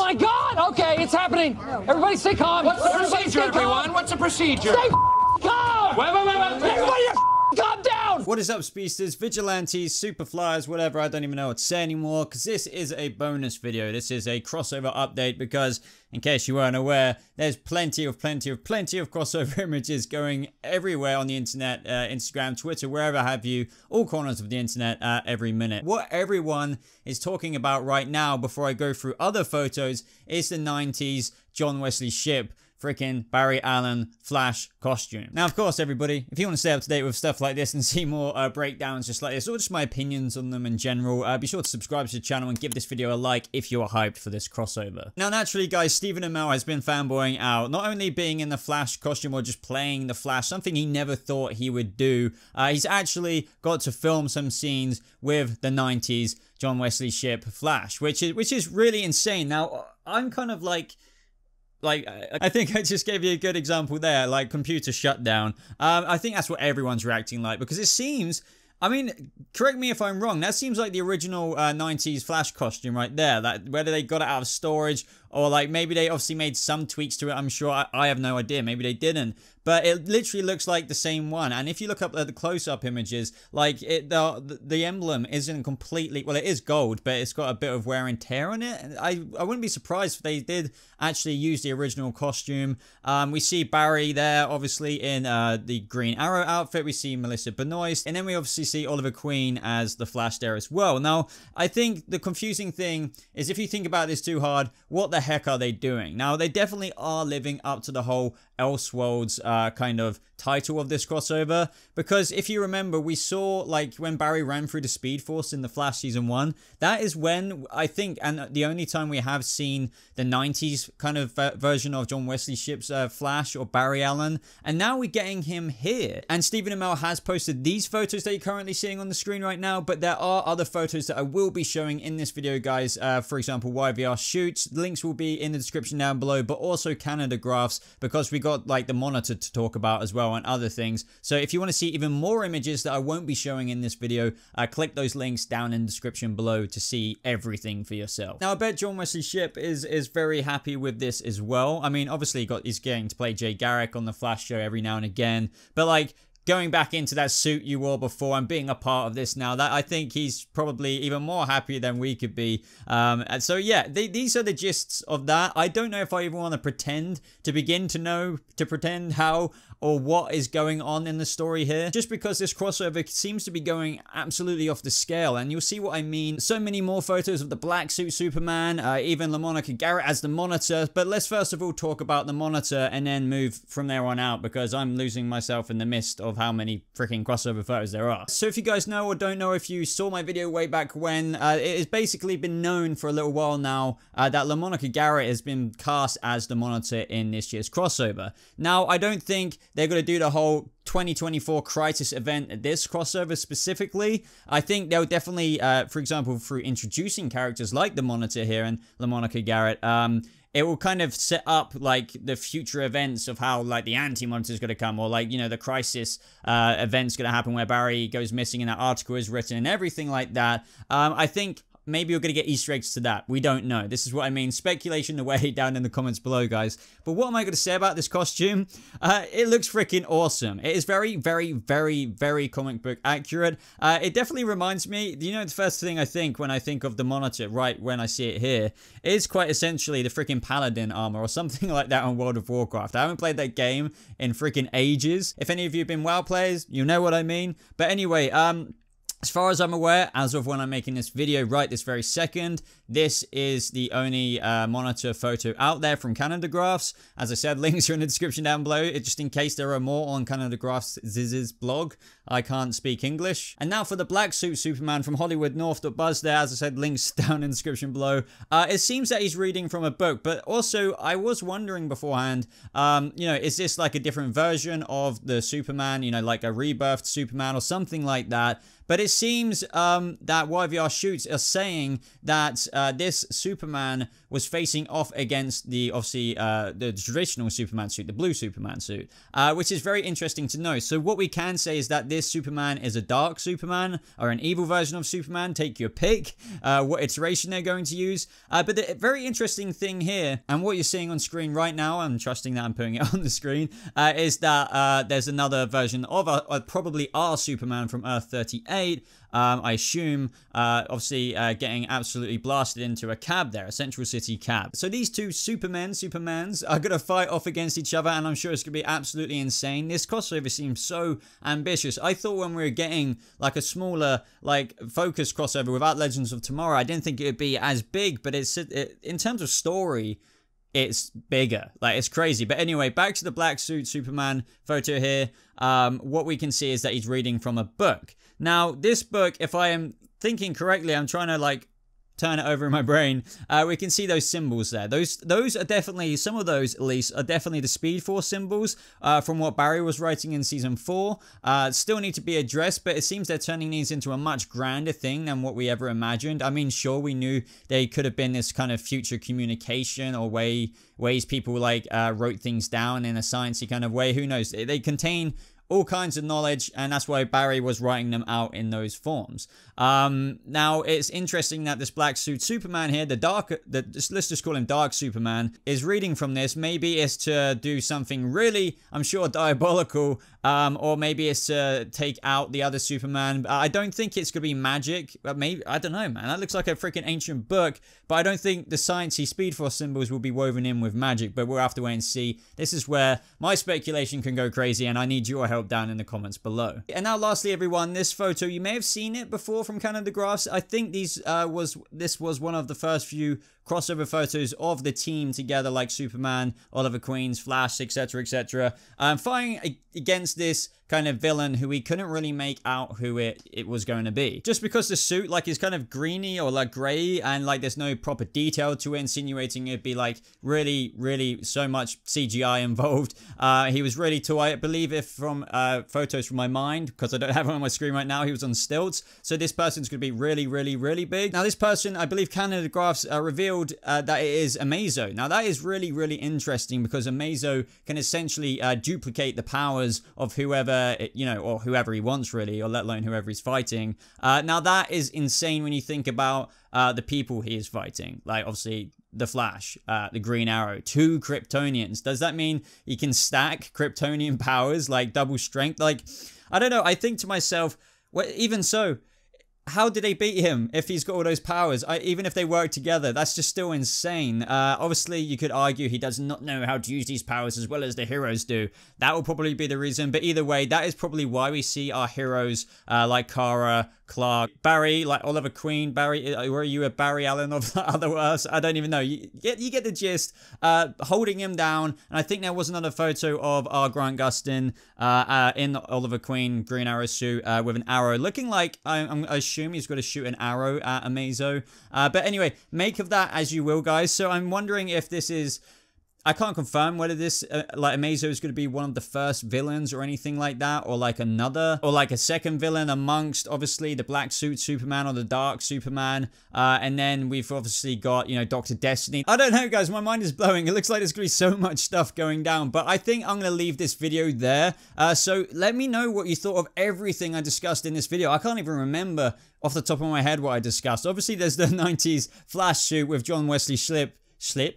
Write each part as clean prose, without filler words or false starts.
my God! Okay, it's happening. Everybody stay calm. What's the procedure, everyone? What's the procedure? Stay calm! Wait. Everybody calm down! What is up, speedsters, vigilantes, superflyers, whatever, I don't even know what to say anymore, because this is a bonus video. This is a crossover update because, in case you weren't aware, there's plenty of crossover images going everywhere on the internet, Instagram, Twitter, wherever have you, all corners of the internet every minute. What everyone is talking about right now, before I go through other photos, is the 90s John Wesley Shipp freaking Barry Allen Flash costume. Now, of course, everybody, if you want to stay up to date with stuff like this and see more breakdowns just like this, or just my opinions on them in general, be sure to subscribe to the channel and give this video a like if you are hyped for this crossover. Now, naturally, guys, Stephen Amell has been fanboying out, not only being in the Flash costume or just playing the Flash, something he never thought he would do. He's actually got to film some scenes with the 90s John Wesley Shipp Flash, which is really insane. Now, I'm kind of like, I think I just gave you a good example there, like computer shutdown. I think that's what everyone's reacting like, because it seems, I mean, correct me if I'm wrong, that seems like the original 90s Flash costume right there. That whether they got it out of storage or like maybe they obviously made some tweaks to it, I'm sure. I have no idea. Maybe they didn't. But it literally looks like the same one. And if you look up at the close-up images, like the emblem isn't completely, well, it is gold, but it's got a bit of wear and tear on it. I wouldn't be surprised if they did actually use the original costume. We see Barry there, obviously, in the Green Arrow outfit. We see Melissa Benoist. And then we obviously see Oliver Queen as the Flash there as well. Now, I think the confusing thing is, if you think about this too hard, what the heck are they doing? Now, they definitely are living up to the whole Elseworlds kind of title of this crossover, because if you remember, we saw like when Barry ran through the Speed Force in the Flash season 1, that is when I think, and the only time we have seen the 90s kind of version of John Wesley Shipp's Flash or Barry Allen, and now we're getting him here. And Stephen Amell has posted these photos that you're currently seeing on the screen right now, but there are other photos that I will be showing in this video, guys. For example, YVR shoots, links will be in the description down below, but also Canada graphs, because we got like the monitor to talk about as well and other things. So if you want to see even more images that I won't be showing in this video, click those links down in the description below to see everything for yourself. Now, I bet John Wesley Shipp is very happy with this as well. I mean, obviously he's getting to play Jay Garrick on the Flash show every now and again, but like, going back into that suit you wore before and being a part of this now, that I think he's probably even more happy than we could be. And so yeah, these are the gists of that. I don't know if I even want to pretend to begin to know, to pretend how or what is going on in the story here, just because this crossover seems to be going absolutely off the scale, and you'll see what I mean. So many more photos of the black suit Superman, even LaMonica Garrett as the Monitor. But let's first of all talk about the Monitor and then move from there on out, because I'm losing myself in the midst of how many freaking crossover photos there are. So if you guys know or don't know, if you saw my video way back when, it has basically been known for a little while now that LaMonica Garrett has been cast as the Monitor in this year's crossover. Now, I don't think they're going to do the whole 2024 Crisis event at this crossover specifically. I think they'll definitely, for example, through introducing characters like the Monitor here and LaMonica Garrett, it will kind of set up like the future events of how like the anti-Monitor is going to come, or like, you know, the Crisis event's going to happen where Barry goes missing and that article is written and everything like that. I think maybe you're going to get Easter eggs to that. We don't know. This is what I mean. Speculation away down in the comments below, guys. But what am I going to say about this costume? It looks freaking awesome. It is very, very, very, very comic book accurate. It definitely reminds me, you know, the first thing I think when I think of the Monitor, right when I see it here, is quite essentially the freaking Paladin armor or something like that on World of Warcraft. I haven't played that game in freaking ages. If any of you have been WoW players, you know what I mean. But anyway, as far as I'm aware, as of when I'm making this video right this very second, this is the only Monitor photo out there from Canada Graphs. As I said, links are in the description down below, just in case there are more on Canada Graphs' Ziz's blog. I can't speak English. And now for the black suit Superman from Hollywood North.buzz there, as I said, links down in the description below. It seems that he's reading from a book, but also I was wondering beforehand, you know, is this like a different version of the Superman, you know, like a rebirthed Superman or something like that? But it seems that YVR Shoots are saying that this Superman was facing off against the, obviously, the traditional Superman suit, the blue Superman suit, which is very interesting to know. So what we can say is that this Superman is a dark Superman, or an evil version of Superman, take your pick, what iteration they're going to use. But the very interesting thing here, and what you're seeing on screen right now, I'm trusting that I'm putting it on the screen, is that there's another version of probably our Superman from Earth 38, I assume, obviously getting absolutely blasted into a cab there, a Central City cab. So these two Supermans are going to fight off against each other, and I'm sure it's going to be absolutely insane. This crossover seems so ambitious. I thought when we were getting like a smaller, like, focused crossover without Legends of Tomorrow, I didn't think it would be as big, but in terms of story, it's bigger. Like, it's crazy. But anyway, back to the black suit Superman photo here. What we can see is that he's reading from a book. Now, this book, if I am thinking correctly, I'm trying to, like, turn it over in my brain. We can see those symbols there. Those are definitely, some of those at least, are definitely the Speed Force symbols from what Barry was writing in season 4. Still need to be addressed, but it seems they're turning these into a much grander thing than what we ever imagined. I mean, sure, we knew they could have been this kind of future communication or ways people, like, wrote things down in a sciencey kind of way. Who knows? They contain all kinds of knowledge, and that's why Barry was writing them out in those forms. Now, it's interesting that this black suit Superman here, let's just call him Dark Superman, is reading from this. Maybe it's to do something really, I'm sure, diabolical, or maybe it's to take out the other Superman. I don't think it's going to be magic, but maybe, I don't know, man. That looks like a freaking ancient book, but I don't think the sciencey Speed Force symbols will be woven in with magic, but we'll have to wait and see. This is where my speculation can go crazy, and I need your help down in the comments below. And now, lastly, everyone, this photo, you may have seen it before from kind of the graphs. I think this was one of the first few crossover photos of the team together, like Superman, Oliver Queen's, Flash, etc., etc. Fighting against this kind of villain who we couldn't really make out who it was going to be. Just because the suit, like, is kind of greeny or, like, grey, and, like, there's no proper detail to it, insinuating it'd be, like, really, really so much CGI involved. He was really tall. I believe, if from photos from my mind, because I don't have it on my screen right now, he was on stilts. So this person's going to be really, really, really big. Now, this person, I believe Canada Graphs revealed that it is Amazo. Now, that is really, really interesting, because Amazo can essentially duplicate the powers of whoever, you know, or whoever he wants, really, or let alone whoever he's fighting. Now, that is insane when you think about the people he is fighting. Like, obviously, the Flash, the Green Arrow, 2 Kryptonians. Does that mean he can stack Kryptonian powers, like double strength? Like, I don't know. I think to myself, well, even so, how did they beat him if he's got all those powers? Even if they work together, that's just still insane. Obviously, you could argue he does not know how to use these powers as well as the heroes do. That will probably be the reason. But either way, that is probably why we see our heroes like Kara, Clark, Barry, like Oliver Queen, Barry, were you a Barry Allen of the other Earths? I don't even know. You get the gist. Holding him down. And I think there was another photo of our Grant Gustin in Oliver Queen Green Arrow suit with an arrow, looking like, I assume he's got to shoot an arrow at Amazo. But anyway, make of that as you will, guys. So I'm wondering if this is, I can't confirm whether this, like, Amazo is going to be one of the first villains or anything like that, or like another, or like a second villain amongst, obviously, the black suit Superman or the dark Superman. And then we've obviously got, you know, Dr. Destiny. I don't know, guys. My mind is blowing. It looks like there's going to be so much stuff going down, but I think I'm going to leave this video there. So let me know what you thought of everything I discussed in this video. I can't even remember off the top of my head what I discussed. Obviously, there's the 90s Flash suit with John Wesley Shipp in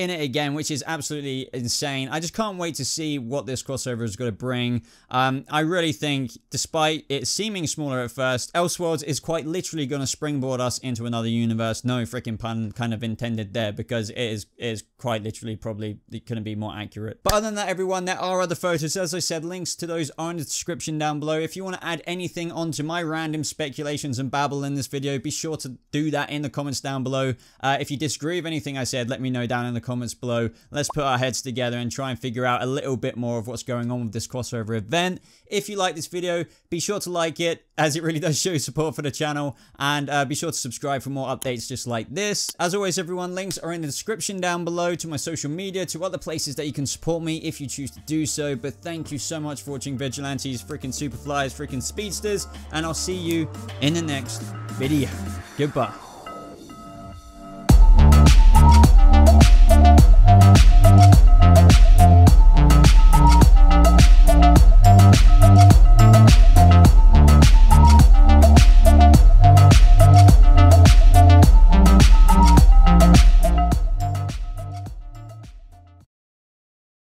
it again, which is absolutely insane. I just can't wait to see what this crossover is going to bring. I really think, despite it seeming smaller at first, Elseworlds is quite literally going to springboard us into another universe. No freaking pun kind of intended there, because it is quite literally probably couldn't be more accurate. But other than that, everyone, there are other photos. As I said, links to those are in the description down below. If you want to add anything onto my random speculations and babble in this video, be sure to do that in the comments down below. If you disagree with anything I said, let me know down in the comments below. Let's put our heads together and try and figure out a little bit more of what's going on with this crossover event. If you like this video, be sure to like it, as it really does show support for the channel, and be sure to subscribe for more updates just like this. As always, everyone, links are in the description down below to my social media, to other places that you can support me if you choose to do so. But thank you so much for watching Vigilantes, freaking Superflies, freaking Speedsters, and I'll see you in the next video. Goodbye.